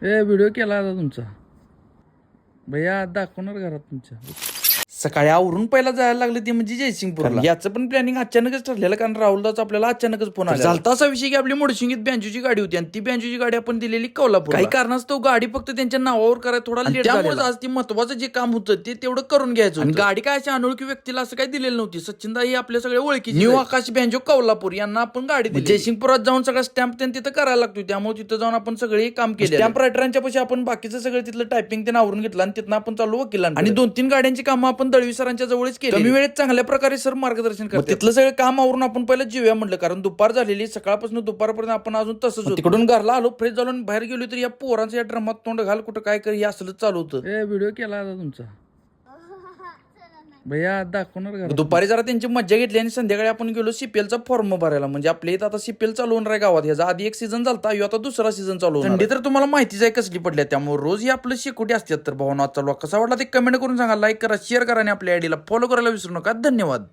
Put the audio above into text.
ए video केला आता तुमचा भैया दाखवणार घरात तुमच्या. सकाळी आवरून पहिला जायला लागले ते म्हणजे जयसिंगपूरला. याचं पण प्लॅनिंग अचानकच ठरलेलं कारण राहुलदाच आपल्याला अचानकच फोन आला. झालता असा विषय की आपली मोडशिंगीत बँजूची गाडी होती आणि ती बँजूची गाडी आपण दिलेली कोल्हापूर. काही कारणास्तव गाडी फक्त त्यांच्या नावावर करायला थोडा लेट त्यामुळे आज ती महत्वाचं जे काम होतं ते तेवढं करून घ्यायचं. आणि गाडी काय अशा अनोळखी व्यक्तीला असं काही दिलेलं नव्हती. सचिनदा ही आपल्या सगळ्या ओळखीची न्यू आकाश बँजो कोल्हापूर यांना आपण गाडी दिली. जयसिंगपुरात जाऊन सगळा स्टॅम्प त्यांनी तिथं करायला लागतो त्यामुळे तिथं जाऊन आपण सगळे काम केले. स्टॅम्प रायटरांच्या पाशी आपण बाकीचं सगळं तिथलं टायपिंग त्यांना आवरून घेतलं आणि तिथं आपण चालू वकिलांना. आणि 2-3 गाड्यांची कामं आपण दळवी सरांच्या जवळ कमी वेळेत चांगल्या प्रकारे सर मार्गदर्शन करतात. तिथलं सगळं काम आवरून आपण पहिलं जेवूया म्हटलं कारण दुपार झालेली. सकाळपासून दुपारपर्यंत आपण अजून तसंच तिकडून घरला आलो फ्रेश झालो बाहेर गेलो तर या पोरांच्या या ड्रमात तोंड घाल कुठं काय कर हे असलंच चालू होतं. ए व्हिडिओ केला आता तुमचा भैया दाखवणार घरात. दुपारी जरा त्यांची मज्जा घेतली आणि संध्याकाळी आपण गेलो सीपीएलचा फॉर्म भरायला. म्हणजे आपल्या इथं आता सीपीएल चालू होणार आहे गावात. याचा आधी एक सीझन झालता आता दुसरा सीझन चालू होणार. थंडी तर तुम्हाला माहितीच आहे कसली पडल्या त्यामुळे रोज ही आपलं शेकोटी असतात. तर भावना चालू कसा वाटला ते कमेंट करून सांगा. लाईक करा शेअर करा आणि आपल्या आयडीला फॉलो करायला विसरू नका. धन्यवाद.